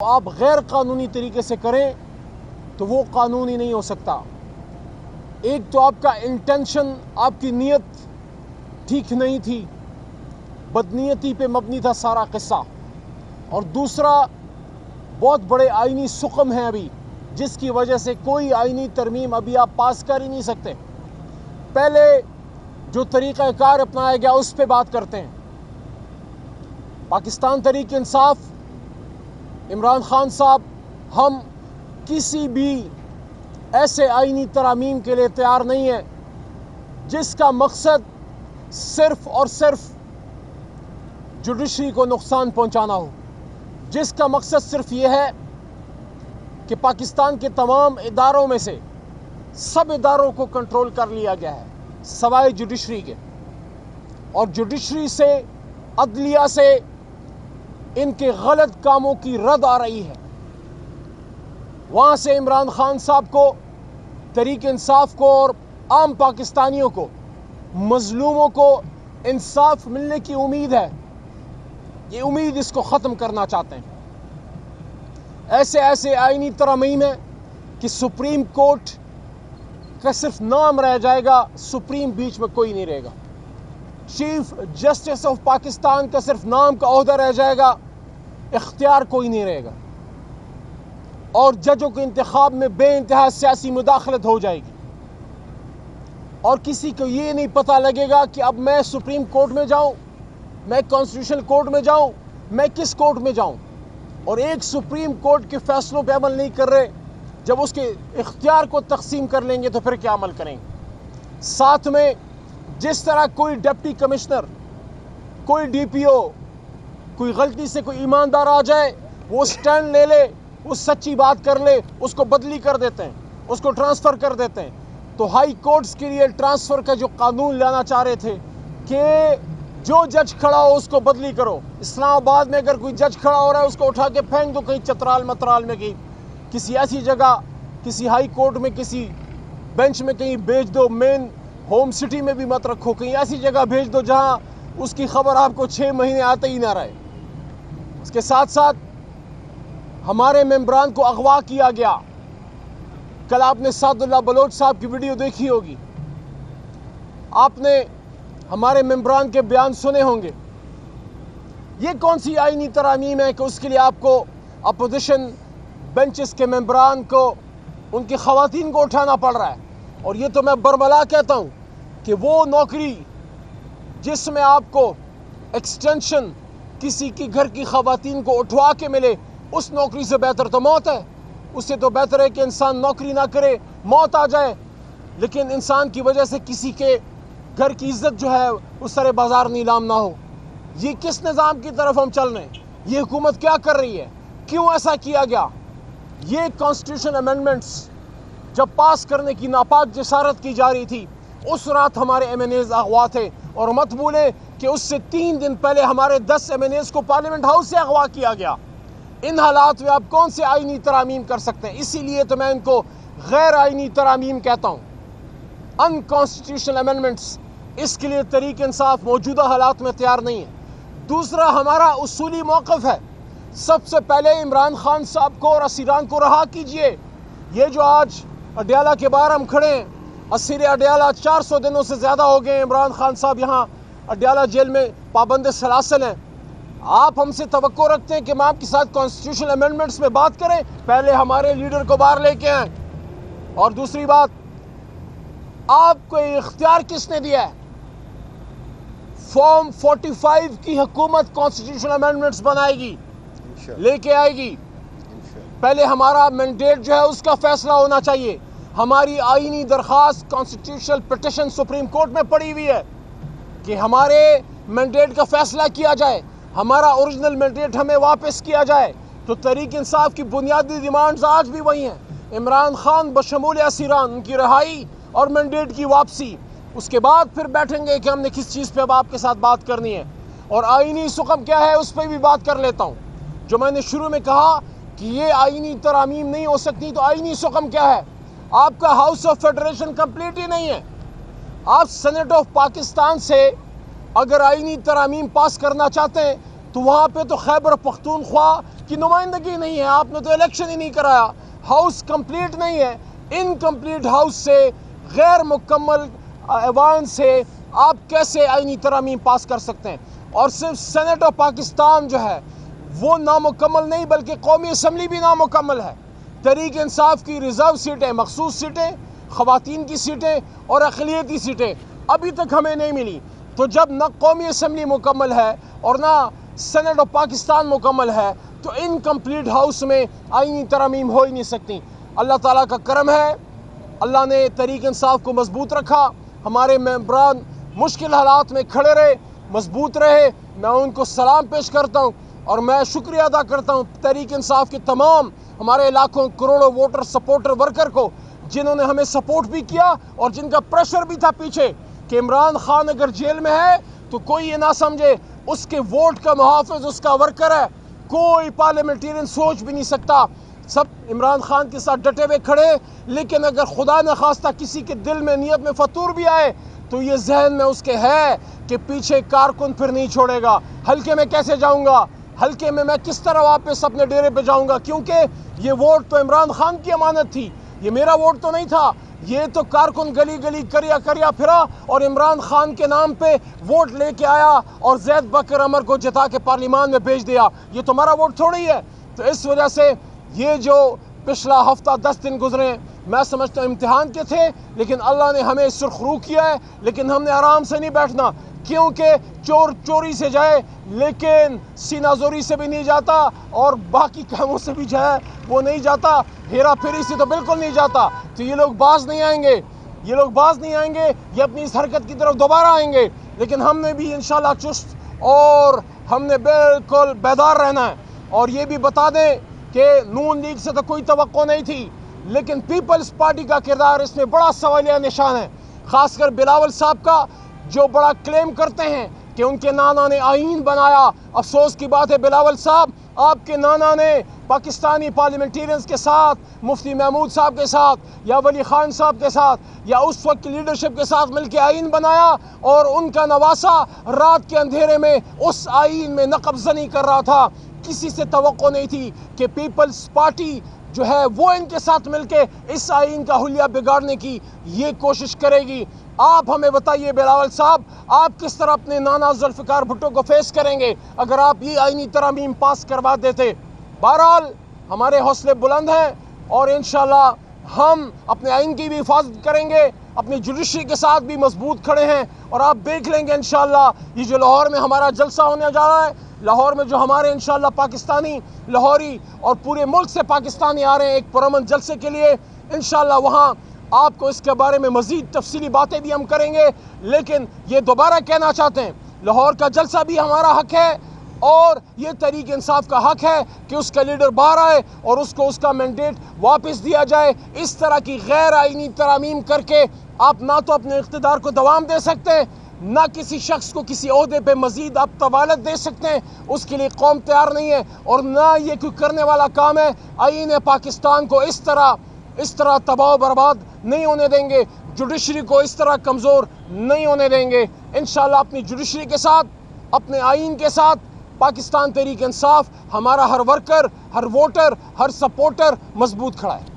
آپ غیر قانونی طریقے سے کریں تو وہ قانونی نہیں ہو سکتا۔ ایک تو آپ کا انٹینشن، آپ کی نیت ٹھیک نہیں تھی، بدنیتی پہ مبنی تھا سارا قصہ، اور دوسرا بہت بڑے آئینی سقم ہیں ابھی، جس کی وجہ سے کوئی آئینی ترمیم ابھی آپ پاس کر ہی نہیں سکتے۔ پہلے جو طریقہ کار اپنایا گیا اس پہ بات کرتے ہیں۔ پاکستان تحریک انصاف، عمران خان صاحب، ہم کسی بھی ایسے آئینی ترامیم کے لیے تیار نہیں ہیں جس کا مقصد صرف اور صرف جوڈیشری کو نقصان پہنچانا ہو، جس کا مقصد صرف یہ ہے کہ پاکستان کے تمام اداروں میں سے سب اداروں کو کنٹرول کر لیا گیا ہے سوائے جوڈیشری کے، اور جوڈیشری سے، عدلیہ سے ان کے غلط کاموں کی رد آ رہی ہے۔ وہاں سے عمران خان صاحب کو، تحریک انصاف کو اور عام پاکستانیوں کو، مظلوموں کو انصاف ملنے کی امید ہے۔ یہ امید اس کو ختم کرنا چاہتے ہیں۔ ایسے آئینی ترامیم ہیں کہ سپریم کورٹ کا صرف نام رہ جائے گا، سپریم بیچ میں کوئی نہیں رہے گا۔ چیف جسٹس آف پاکستان کا صرف نام کا عہدہ رہ جائے گا، اختیار کوئی نہیں رہے گا، اور ججوں کے انتخاب میں بے انتہا سیاسی مداخلت ہو جائے گی، اور کسی کو یہ نہیں پتہ لگے گا کہ اب میں سپریم کورٹ میں جاؤں، میں کانسٹیٹیوشن کورٹ میں جاؤں، میں کس کورٹ میں جاؤں۔ اور ایک سپریم کورٹ کے فیصلوں پہ عمل نہیں کر رہے، جب اس کے اختیار کو تقسیم کر لیں گے تو پھر کیا عمل کریں گے۔ ساتھ میں جس طرح کوئی ڈپٹی کمشنر، کوئی ڈی پی او، کوئی غلطی سے کوئی ایماندار آ جائے، وہ سٹینڈ لے لے، وہ سچی بات کر لے، اس کو بدلی کر دیتے ہیں، اس کو ٹرانسفر کر دیتے ہیں۔ تو ہائی کورٹس کے لیے ٹرانسفر کا جو قانون لانا چاہ رہے تھے کہ جو جج کھڑا ہو اس کو بدلی کرو۔ اسلام آباد میں اگر کوئی جج کھڑا ہو رہا ہے اس کو اٹھا کے پھینک دو کہیں چترال مترال میں، کسی ایسی جگہ، کسی ہائی کورٹ میں، کسی بینچ میں کہیں بھیج دو، مین ہوم سٹی میں بھی مت رکھو، کہیں ایسی جگہ بھیج دو جہاں اس کی خبر آپ کو 6 مہینے آتے ہی نہ رہے۔ اس کے ساتھ ساتھ ہمارے ممبران کو اغوا کیا گیا۔ کل آپ نے سعد اللہ بلوچ صاحب کی ویڈیو دیکھی ہوگی، آپ نے ہمارے ممبران کے بیان سنے ہوں گے۔ یہ کون سی آئینی ترامیم ہے کہ اس کے لیے آپ کو اپوزیشن بینچز کے ممبران کو، ان کی خواتین کو اٹھانا پڑ رہا ہے؟ اور یہ تو میں برملا کہتا ہوں کہ وہ نوکری جس میں آپ کو ایکسٹینشن کسی کی گھر کی خواتین کو اٹھوا کے ملے، اس نوکری سے بہتر تو موت ہے۔ اس سے تو بہتر ہے کہ انسان نوکری نہ کرے، موت آ جائے، لیکن انسان کی وجہ سے کسی کے گھر کی عزت جو ہے اس طرح بازار نیلام نہ ہو۔ یہ کس نظام کی طرف ہم چل رہے ہیں؟ یہ حکومت کیا کر رہی ہے؟ کیوں ایسا کیا گیا؟ یہ کانسٹیٹیوشن امینڈمنٹس جب پاس کرنے کی ناپاک جسارت کی جا رہی تھی، اس رات ہمارے ایم این ایز اغوا تھے، اور مت بھولے کہ اس سے 3 دن پہلے ہمارے 10 ایم این ایز کو پارلیمنٹ ہاؤس سے اغوا کیا گیا۔ ان حالات میں آپ کون سے آئینی ترامیم کر سکتے ہیں؟ اسی لیے تو میں ان کو غیر آئینی ترامیم کہتا ہوں، ان کانسٹیٹیوشنل امینڈمنٹس۔ اس کے لیے تحریک انصاف موجودہ حالات میں تیار نہیں ہے۔ دوسرا ہمارا اصولی موقف ہے، سب سے پہلے عمران خان صاحب کو اور اسیران کو رہا کیجئے۔ یہ جو آج اڈیالہ کے باہر ہم کھڑے ہیں، اسیر اڈیالہ 400 دنوں سے زیادہ ہو گئے ہیں، عمران خان صاحب یہاں اڈیالہ جیل میں پابند سلاسل ہیں۔ آپ ہم سے توقع رکھتے ہیں کہ ہم آپ کے ساتھ کانسٹیٹیوشنل امینڈمنٹس میں بات کریں؟ پہلے ہمارے لیڈر کو باہر لے کے آئیں۔ اور دوسری بات، آپ کو اختیار کس نے دیا ہے؟ فارم 45 کی حکومت کانسٹیٹیوشنل امینڈمنٹس بنائے گی، لے کے آئے گی۔ پہلے ہمارا مینڈیٹ جو ہے اس کا فیصلہ ہونا چاہیے۔ ہماری آئینی درخواست کانسٹیٹیوشنل پٹیشن سپریم کورٹ میں پڑی ہوئی ہے کہ ہمارے مینڈیٹ کا فیصلہ کیا جائے، ہمارا اوریجنل مینڈیٹ ہمیں واپس کیا جائے۔ تو تحریک انصاف کی بنیادی ڈیمانڈز آج بھی وہی ہیں، عمران خان بشمول اسیران، ان کی رہائی اور مینڈیٹ کی واپسی۔ اس کے بعد پھر بیٹھیں گے کہ ہم نے کس چیز پہ اب آپ کے ساتھ بات کرنی ہے، اور آئینی سقم کیا ہے اس پہ بھی بات کر لیتا ہوں۔ جو میں نے شروع میں کہا کہ یہ آئینی ترامیم نہیں ہو سکتی، تو آئینی سقم کیا ہے؟ آپ کا ہاؤس آف فیڈریشن کمپلیٹ ہی نہیں ہے۔ آپ سینٹ آف پاکستان سے اگر آئینی ترامیم پاس کرنا چاہتے ہیں تو وہاں پہ تو خیبر پختونخوا کی نمائندگی نہیں ہے، آپ نے تو الیکشن ہی نہیں کرایا، ہاؤس کمپلیٹ نہیں ہے۔ انکمپلیٹ ہاؤس سے، غیر مکمل ایوان سے آپ کیسے آئینی ترامیم پاس کر سکتے ہیں؟ اور صرف سینٹ آف پاکستان جو ہے وہ نامکمل نہیں بلکہ قومی اسمبلی بھی نامکمل ہے۔ تحریک انصاف کی ریزرو سیٹیں، مخصوص سیٹیں، خواتین کی سیٹیں اور اقلیتی سیٹیں ابھی تک ہمیں نہیں ملی۔ تو جب نہ قومی اسمبلی مکمل ہے اور نہ سینٹ آف پاکستان مکمل ہے تو انکمپلیٹ ہاؤس میں آئینی ترامیم ہو ہی نہیں سکتی۔ اللہ تعالیٰ کا کرم ہے، اللہ نے تحریک انصاف کو مضبوط رکھا، ہمارے ممبران مشکل حالات میں کھڑے رہے، مضبوط رہے۔ میں ان کو سلام پیش کرتا ہوں اور میں شکریہ ادا کرتا ہوں تحریک انصاف کے تمام ہمارے لاکھوں کروڑوں ووٹر سپورٹر ورکر کو، جنہوں نے ہمیں سپورٹ بھی کیا اور جن کا پریشر بھی تھا پیچھے کہ عمران خان اگر جیل میں ہے تو کوئی یہ نہ سمجھے اس کے ووٹ کا محافظ اس کا ورکر ہے، کوئی پارلیمنٹیرین سوچ بھی نہیں سکتا۔ سب عمران خان کے ساتھ ڈٹے ہوئے کھڑے، لیکن اگر خدا نہ خواستہ کسی کے دل میں نیت میں فطور بھی آئے تو یہ ذہن میں اس کے ہے کہ پیچھے کارکن پھر نہیں چھوڑے گا، حلقے میں کیسے جاؤں گا، حلقے میں کس طرح واپس اپنے ڈیرے پہ جاؤں گا، کیونکہ یہ ووٹ تو عمران خان کی امانت تھی، یہ میرا ووٹ تو نہیں تھا۔ یہ تو کارکن گلی گلی کریا پھرا اور عمران خان کے نام پہ ووٹ لے کے آیا اور زید بکر عمر کو جتا کے پارلیمان میں بھیج دیا، یہ تمہارا ووٹ تھوڑی ہے۔ تو اس وجہ سے یہ جو پچھلا ہفتہ 10 دن گزرے میں سمجھتا ہوں امتحان کے تھے، لیکن اللہ نے ہمیں سرخرو کیا ہے، لیکن ہم نے آرام سے نہیں بیٹھنا، کیونکہ چور چوری سے جائے لیکن سینہ زوری سے بھی نہیں جاتا اور باقی کاموں سے بھی جائے وہ نہیں جاتا، ہیرا پھیری سے تو بالکل نہیں جاتا۔ تو یہ لوگ باز نہیں آئیں گے، یہ اپنی اس حرکت کی طرف دوبارہ آئیں گے، لیکن ہم نے بھی انشاءاللہ چست اور ہم نے بالکل بیدار رہنا ہے۔ اور یہ بھی بتا دیں کہ نون لیگ سے تو کوئی توقع نہیں تھی، لیکن پیپلز پارٹی کا کردار اس میں بڑا سوالیہ نشان ہے، خاص کر بلاول صاحب کا، جو بڑا کلیم کرتے ہیں کہ ان کے نانا نے آئین بنایا۔ افسوس کی بات ہے بلاول صاحب، آپ کے نانا نے پاکستانی پارلیمنٹیرینز کے ساتھ، مفتی محمود صاحب کے ساتھ یا ولی خان صاحب کے ساتھ یا اس وقت کی لیڈرشپ کے ساتھ مل کے آئین بنایا، اور ان کا نواسا رات کے اندھیرے میں اس آئین میں نقب زنی کر رہا تھا۔ کسی سے توقع نہیں تھی کہ پیپلز پارٹی جو ہے وہ ان کے ساتھ مل کے اس آئین کا حلیہ بگاڑنے کی یہ کوشش کرے گی۔ آپ ہمیں بتائیے بلاول صاحب، آپ کس طرح اپنے نانا ذوالفقار بھٹو کو فیس کریں گے اگر آپ یہ آئینی ترامیم پاس کروا دیتے؟ بہرحال ہمارے حوصلے بلند ہیں اور انشاءاللہ ہم اپنے آئین کی بھی حفاظت کریں گے، اپنی جوڈیشری کے ساتھ بھی مضبوط کھڑے ہیں، اور آپ دیکھ لیں گے انشاءاللہ یہ جو لاہور میں ہمارا جلسہ ہونے جا رہا ہے، لاہور میں جو ہمارے انشاءاللہ پاکستانی لاہوری اور پورے ملک سے پاکستانی آ رہے ہیں ایک پرامن جلسے کے لیے، انشاءاللہ وہاں آپ کو اس کے بارے میں مزید تفصیلی باتیں بھی ہم کریں گے۔ لیکن یہ دوبارہ کہنا چاہتے ہیں لاہور کا جلسہ بھی ہمارا حق ہے اور یہ تحریک انصاف کا حق ہے کہ اس کا لیڈر باہر آئے اور اس کو اس کا مینڈیٹ واپس دیا جائے۔ اس طرح کی غیر آئینی ترامیم کر کے آپ نہ تو اپنے اقتدار کو دوام دے سکتے ہیں، نہ کسی شخص کو کسی عہدے پہ مزید آپ طوالت دے سکتے ہیں، اس کے لیے قوم تیار نہیں ہے، اور نہ یہ کوئی کرنے والا کام ہے۔ آئین پاکستان کو اس طرح تباہ و برباد نہیں ہونے دیں گے، جوڈیشری کو اس طرح کمزور نہیں ہونے دیں گے۔ انشاءاللہ اپنی جوڈیشری کے ساتھ، اپنے آئین کے ساتھ پاکستان تحریک انصاف، ہمارا ہر ورکر، ہر ووٹر، ہر سپورٹر مضبوط کھڑا ہے۔